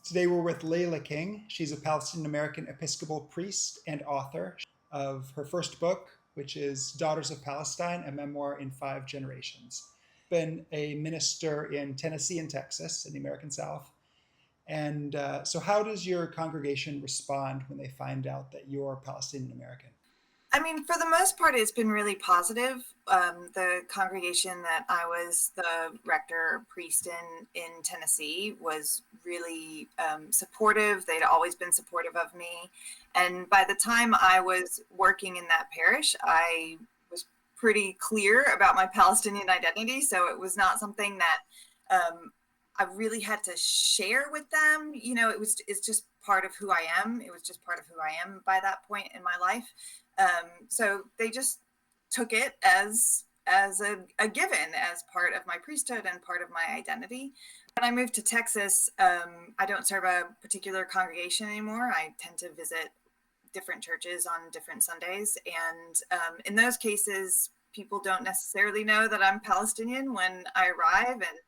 Today we're with Leyla King. She's a Palestinian-American Episcopal priest and author of her first book, which is Daughters of Palestine, a Memoir in 5 Generations. Been a minister in Tennessee and Texas in the American South. And so how does your congregation respond when they find out that you're Palestinian-American? I mean, for the most part, it's been really positive. The congregation that I was the rector priest in Tennessee was really supportive. They'd always been supportive of me. And by the time I was working in that parish, I was pretty clear about my Palestinian identity. So it was not something that I really had to share with them. You know, it's just part of who I am. It was just part of who I am by that point in my life. So they just took it as a given, as part of my priesthood and part of my identity. When I moved to Texas, I don't serve a particular congregation anymore. I tend to visit different churches on different Sundays. And in those cases, people don't necessarily know that I'm Palestinian when I arrive. And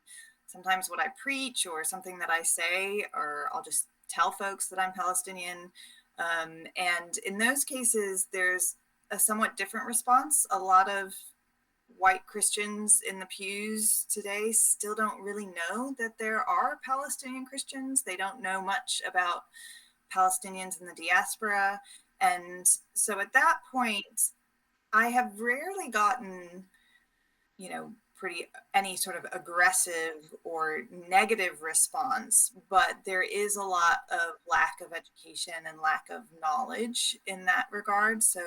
sometimes what I preach or something that I say, or I'll just tell folks that I'm Palestinian. And in those cases, there's a somewhat different response. A lot of white Christians in the pews today still don't really know that there are Palestinian Christians. They don't know much about Palestinians in the diaspora. And so at that point, I have rarely gotten, any sort of aggressive or negative response, but there is a lot of lack of education and lack of knowledge in that regard. So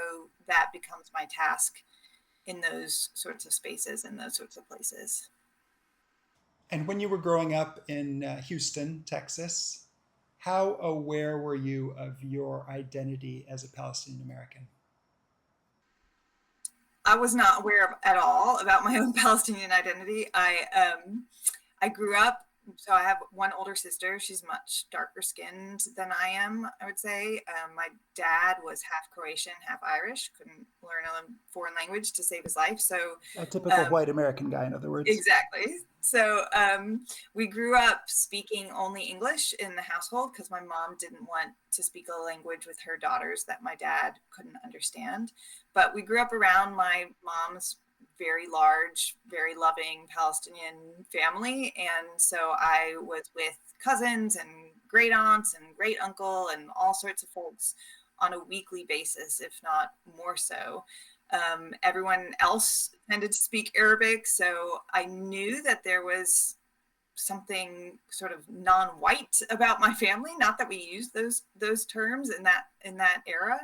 that becomes my task in those sorts of spaces, in those sorts of places. And when you were growing up in Houston, Texas, how aware were you of your identity as a Palestinian-American? I was not aware at all about my own Palestinian identity. I grew up, so I have one older sister. She's much darker skinned than I am, I would say. My dad was half Croatian, half Irish, couldn't learn a foreign language to save his life. So A typical white American guy, in other words. Exactly. So we grew up speaking only English in the household because my mom didn't want to speak a language with her daughters that my dad couldn't understand. But we grew up around my mom's very large, very loving Palestinian family. And so I was with cousins and great aunts and great uncle and all sorts of folks on a weekly basis, if not more so. Everyone else tended to speak Arabic, so I knew that there was something sort of non-white about my family. Not that we used those terms in that era,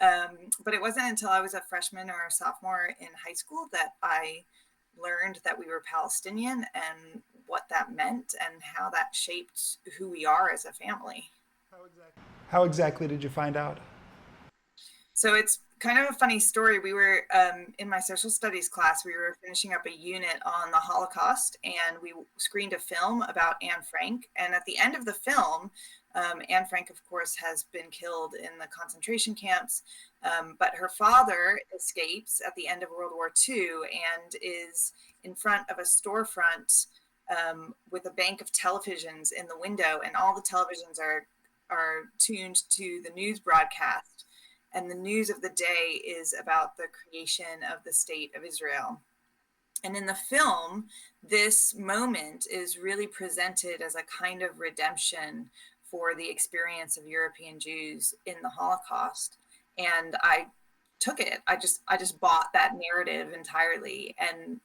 but it wasn't until I was a freshman or a sophomore in high school that I learned that we were Palestinian and what that meant and how that shaped who we are as a family. How exactly did you find out? So it's kind of a funny story. We were in my social studies class, we were finishing up a unit on the Holocaust, and we screened a film about Anne Frank. And at the end of the film, Anne Frank, of course, has been killed in the concentration camps, but her father escapes at the end of World War II and is in front of a storefront with a bank of televisions in the window, and all the televisions are tuned to the news broadcast. And the news of the day is about the creation of the state of Israel. And in the film, this moment is really presented as a kind of redemption for the experience of European Jews in the Holocaust. And I took it. I just bought that narrative entirely. And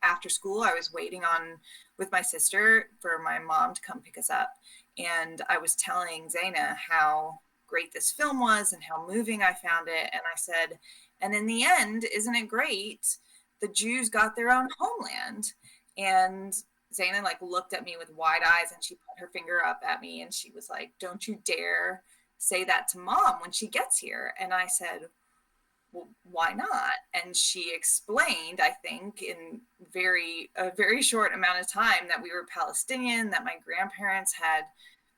after school, I was waiting with my sister for my mom to come pick us up. And I was telling Zaina how great this film was and how moving I found it. And I said, and in the end, isn't it great? The Jews got their own homeland. And Zaina looked at me with wide eyes, and she put her finger up at me and she was like, don't you dare say that to Mom when she gets here. And I said, well, why not? And she explained, I think, in a very short amount of time, that we were Palestinian, that my grandparents had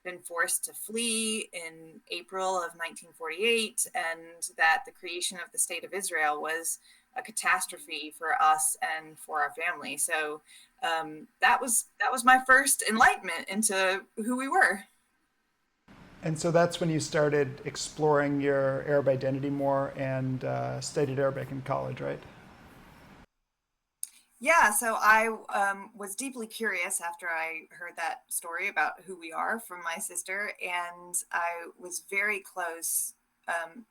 been forced to flee in April of 1948, and that the creation of the state of Israel was a catastrophe for us and for our family. So that was my first enlightenment into who we were. And so that's when you started exploring your Arab identity more and studied Arabic in college, right? Yeah, so I was deeply curious after I heard that story about who we are from my sister, and I was very close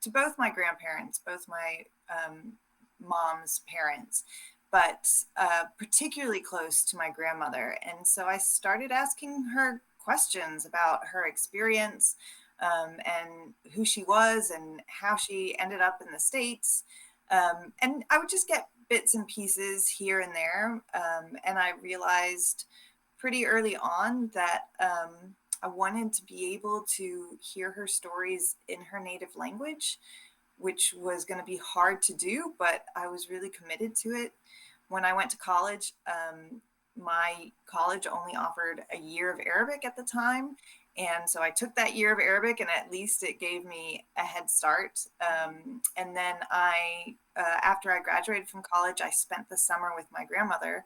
to both my grandparents, both my mom's parents, but particularly close to my grandmother. And so I started asking her questions about her experience and who she was and how she ended up in the States. And I would just get bits and pieces here and there. And I realized pretty early on that I wanted to be able to hear her stories in her native language, which was going to be hard to do, but I was really committed to it. When I went to college, my college only offered a year of Arabic at the time. And so I took that year of Arabic, and at least it gave me a head start. And then after I graduated from college, I spent the summer with my grandmother.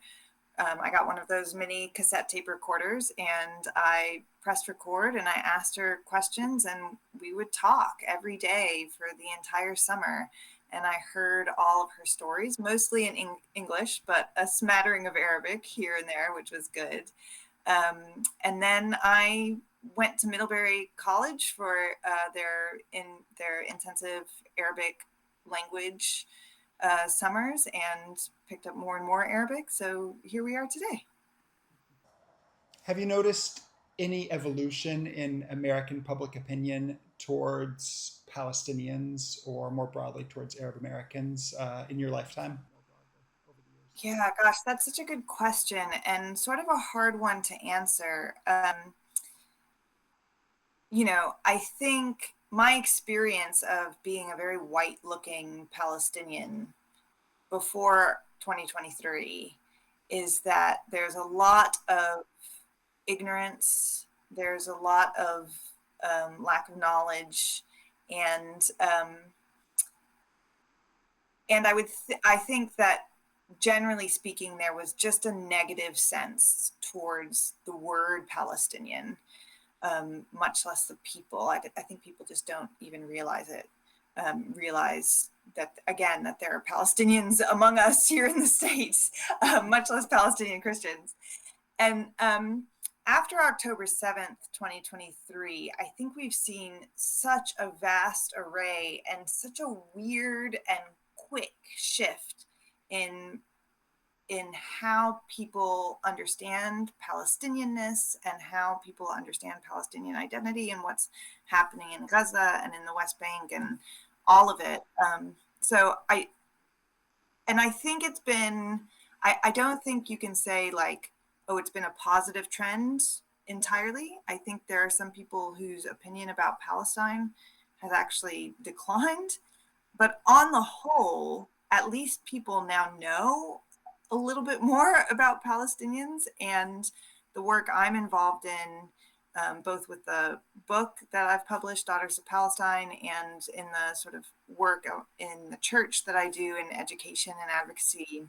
I got one of those mini cassette tape recorders, and I pressed record and I asked her questions, and we would talk every day for the entire summer. And I heard all of her stories, mostly in English, but a smattering of Arabic here and there, which was good. And then I went to Middlebury College for their intensive Arabic language summers and picked up more and more Arabic. So here we are today. Have you noticed any evolution in American public opinion towards Palestinians or more broadly towards Arab Americans in your lifetime? Yeah, gosh, that's such a good question and sort of a hard one to answer. I think my experience of being a very white looking Palestinian before 2023 is that there's a lot of ignorance, there's a lot of lack of knowledge, and I think that generally speaking, there was just a negative sense towards the word Palestinian, much less the people. I think people just don't even realize it. Realize that again that there are Palestinians among us here in the States, much less Palestinian Christians. And after October 7th, 2023, I think we've seen such a vast array and such a weird and quick shift in how people understand Palestinianness and how people understand Palestinian identity and what's happening in Gaza and in the West Bank and all of it. So I think it's been, I don't think you can say like, oh, it's been a positive trend entirely. I think there are some people whose opinion about Palestine has actually declined. But on the whole, at least people now know a little bit more about Palestinians, and the work I'm involved in, both with the book that I've published, Daughters of Palestine, and in the sort of work in the church that I do in education and advocacy,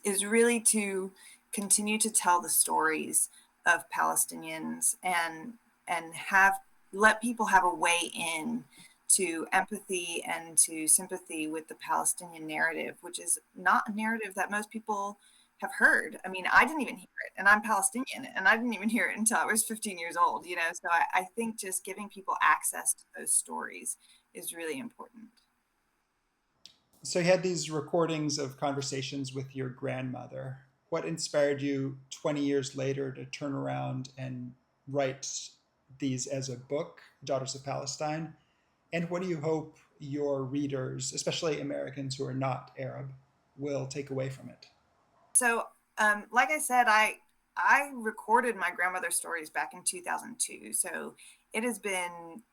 is really to continue to tell the stories of Palestinians and have let people have a way in to empathy and to sympathy with the Palestinian narrative, which is not a narrative that most people have heard. I mean, I didn't even hear it, and I'm Palestinian, and I didn't even hear it until I was 15 years old, So I think just giving people access to those stories is really important. So you had these recordings of conversations with your grandmother. What inspired you 20 years later to turn around and write these as a book, Daughters of Palestine? And what do you hope your readers, especially Americans who are not Arab, will take away from it? So, like I said, I recorded my grandmother's stories back in 2002. So it has been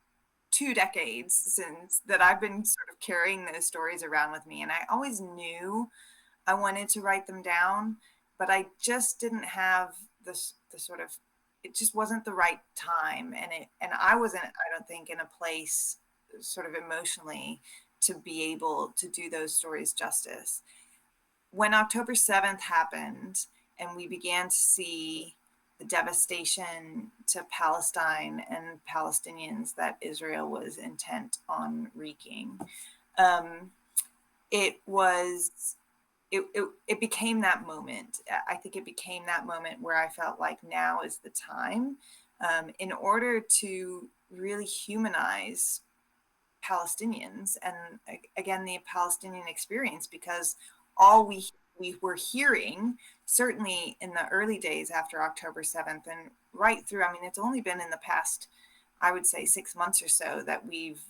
2 decades since that I've been sort of carrying those stories around with me. And I always knew I wanted to write them down, but I just didn't have the sort of, it just wasn't the right time. And I wasn't, I don't think, in a place sort of emotionally to be able to do those stories justice. When October 7th happened and we began to see the devastation to Palestine and Palestinians that Israel was intent on wreaking. It became that moment. I think it became that moment where I felt like now is the time, in order to really humanize Palestinians and, again, the Palestinian experience, because all we were hearing, certainly in the early days after October 7th and right through, I mean, it's only been in the past, I would say, 6 months or so that we've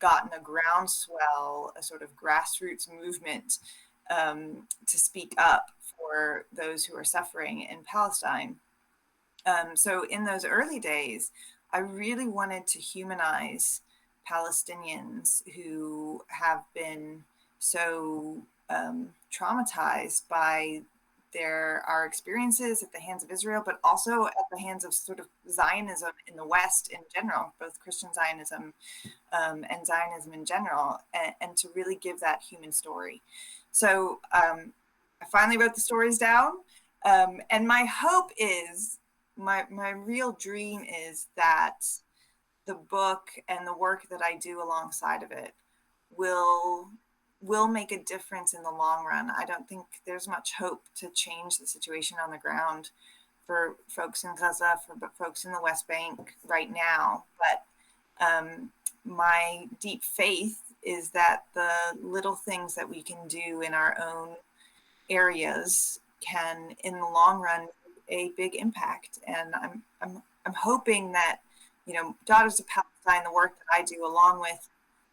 gotten a groundswell, a sort of grassroots movement, to speak up for those who are suffering in Palestine. So in those early days, I really wanted to humanize Palestinians who have been so traumatized by our experiences at the hands of Israel, but also at the hands of sort of Zionism in the West in general, both Christian Zionism and Zionism in general, and to really give that human story. So I finally wrote the stories down, and my hope is, my real dream is that the book and the work that I do alongside of it will make a difference in the long run. I don't think there's much hope to change the situation on the ground for folks in Gaza, for folks in the West Bank right now. But my deep faith is that the little things that we can do in our own areas can, in the long run, make a big impact. And I'm hoping that, Daughters of Palestine, the work that I do, along with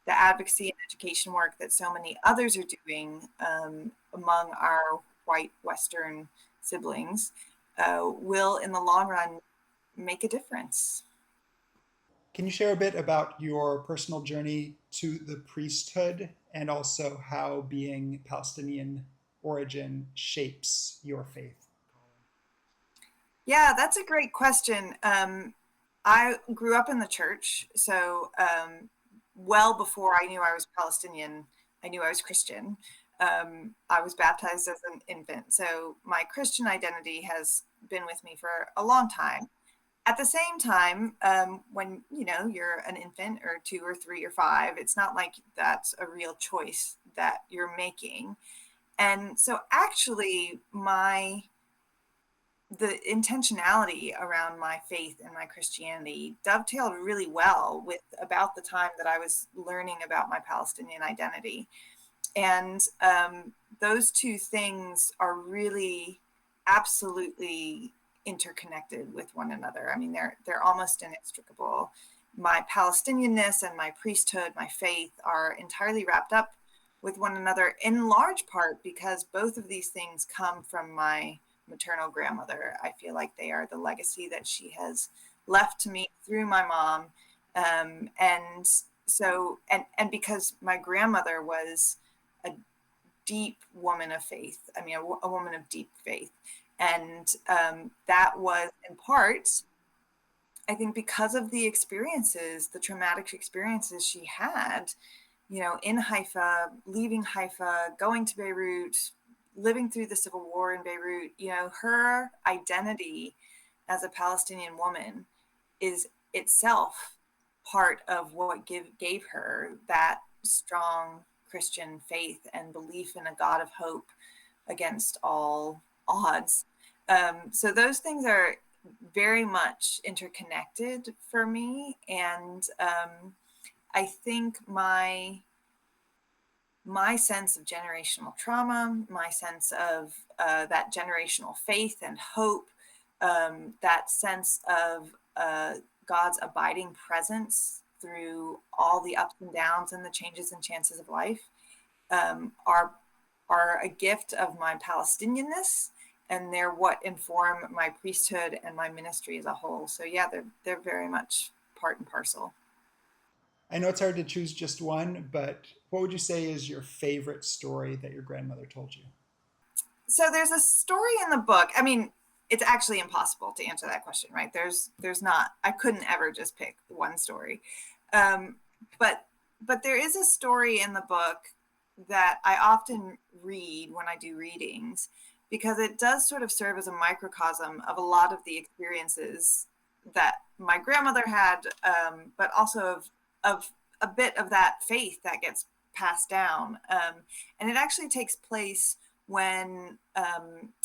the advocacy and education work that so many others are doing among our white Western siblings, will, in the long run, make a difference. Can you share a bit about your personal journey to the priesthood and also how being Palestinian origin shapes your faith? Yeah, that's a great question. I grew up in the church, so well before I knew I was Palestinian, I knew I was Christian. I was baptized as an infant, so my Christian identity has been with me for a long time. At the same time, when you're an infant or 2 or 3 or 5, it's not like that's a real choice that you're making. And so actually the intentionality around my faith and my Christianity dovetailed really well with about the time that I was learning about my Palestinian identity. And those two things are really absolutely interconnected with one another. I mean, they're almost inextricable. My Palestinianness and my priesthood, my faith, are entirely wrapped up with one another, in large part because both of these things come from my maternal grandmother. I feel like they are the legacy that she has left to me through my mom. And so, and because my grandmother was a deep woman of faith, I mean, a woman of deep faith. And that was in part, I think, because of the experiences, the traumatic experiences she had, in Haifa, leaving Haifa, going to Beirut, living through the civil war in Beirut. Her identity as a Palestinian woman is itself part of what gave her that strong Christian faith and belief in a God of hope against all odds. So those things are very much interconnected for me. And I think my sense of generational trauma, my sense of that generational faith and hope, that sense of God's abiding presence through all the ups and downs and the changes and chances of life, are a gift of my Palestinianness, and they're what inform my priesthood and my ministry as a whole. So yeah, they're very much part and parcel. I know it's hard to choose just one, but what would you say is your favorite story that your grandmother told you? So there's a story in the book. I mean, it's actually impossible to answer that question, right? There's not, I couldn't ever just pick one story. But there is a story in the book that I often read when I do readings, because it does sort of serve as a microcosm of a lot of the experiences that my grandmother had, but also of a bit of that faith that gets passed down. And it actually takes place when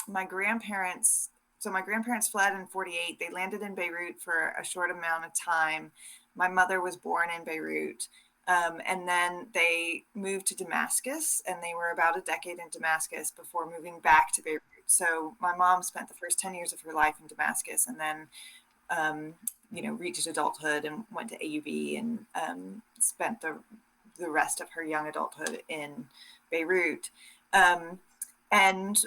my grandparents fled in 48. They landed in Beirut for a short amount of time. My mother was born in Beirut. And then they moved to Damascus, and they were about a decade in Damascus before moving back to Beirut. So my mom spent the first 10 years of her life in Damascus, and then reached adulthood and went to AUB, and spent the rest of her young adulthood in Beirut. And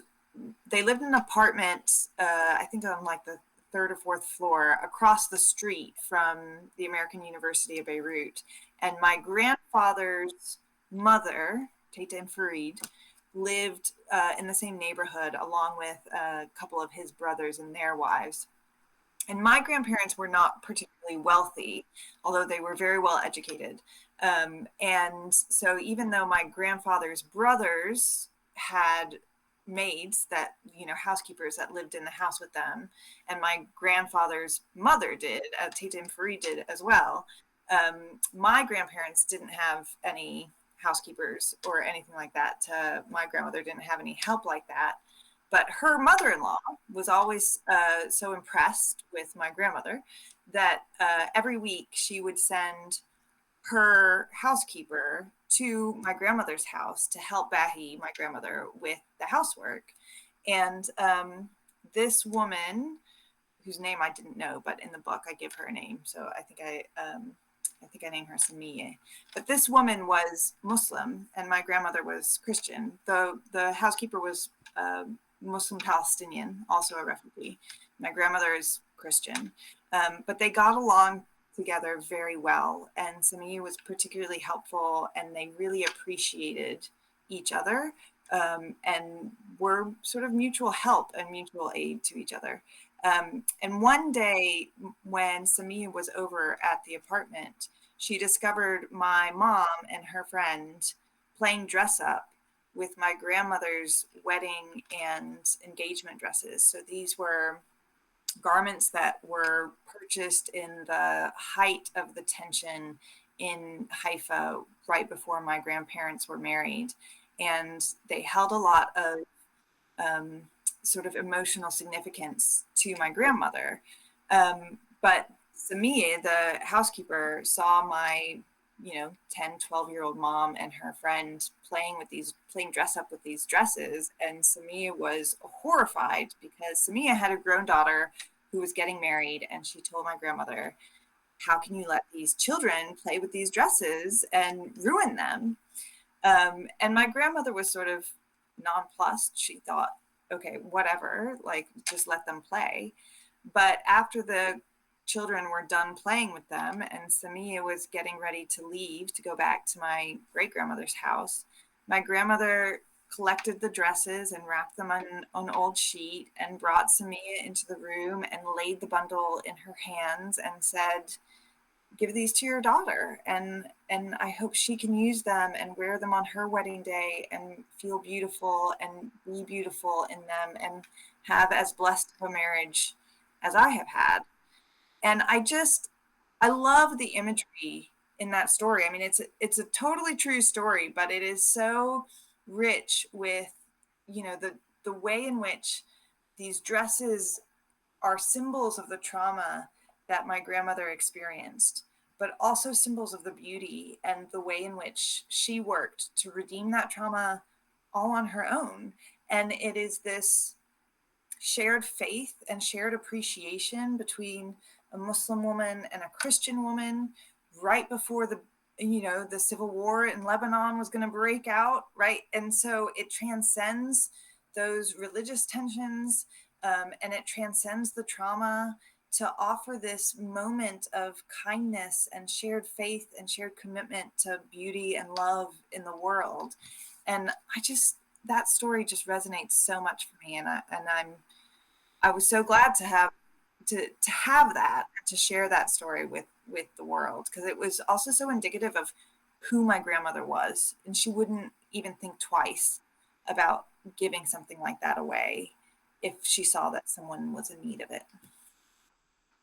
they lived in an apartment, I think on like the third or fourth floor across the street from the American University of Beirut. And my grandfather's mother, Tata and Farid, lived in the same neighborhood along with a couple of his brothers and their wives. And my grandparents were not particularly wealthy, although they were very well educated. And so even though my grandfather's brothers had maids that, housekeepers that lived in the house with them, and my grandfather's mother did, Tata and Farid did as well, my grandparents didn't have any housekeepers or anything like that. My grandmother didn't have any help like that. But her mother-in-law was always so impressed with my grandmother that every week she would send her housekeeper to my grandmother's house to help Bahi, my grandmother, with the housework. And this woman, whose name I didn't know, but in the book I give her a name, so I think I named her Samiye. But this woman was Muslim, and my grandmother was Christian. The housekeeper was Muslim Palestinian, also a refugee. My grandmother is Christian, but they got along together very well, and Samiye was particularly helpful, and they really appreciated each other, and were sort of mutual help and mutual aid to each other. And one day when Samiye was over at the apartment, she discovered my mom and her friend playing dress up with my grandmother's wedding and engagement dresses. So these were garments that were purchased in the height of the tension in Haifa right before my grandparents were married. And they held a lot of sort of emotional significance to my grandmother. But Samiye, the housekeeper, saw my 10, 12-year-old mom and her friend playing dress up with these dresses. And Samiye was horrified because Samiye had a grown daughter who was getting married. And she told my grandmother, how can you let these children play with these dresses and ruin them? And my grandmother was sort of nonplussed. She thought, okay, whatever, like just let them play. But after the children were done playing with them and Samiye was getting ready to leave to go back to my great-grandmother's house, my grandmother collected the dresses and wrapped them on an old sheet and brought Samiye into the room and laid the bundle in her hands and said, give these to your daughter, and I hope she can use them and wear them on her wedding day and feel beautiful and be beautiful in them and have as blessed of a marriage as I have had. And I love the imagery in that story. I mean, it's a totally true story, but it is so rich with, the way in which these dresses are symbols of the trauma that my grandmother experienced, but also symbols of the beauty and the way in which she worked to redeem that trauma all on her own. And it is this shared faith and shared appreciation between a Muslim woman and a Christian woman right before the civil war in Lebanon was going to break out, right? And so it transcends those religious tensions, and it transcends the trauma to offer this moment of kindness and shared faith and shared commitment to beauty and love in the world. And that story just resonates so much for me. And I was so glad to have that, to share that story with the world, because it was also so indicative of who my grandmother was. And she wouldn't even think twice about giving something like that away if she saw that someone was in need of it.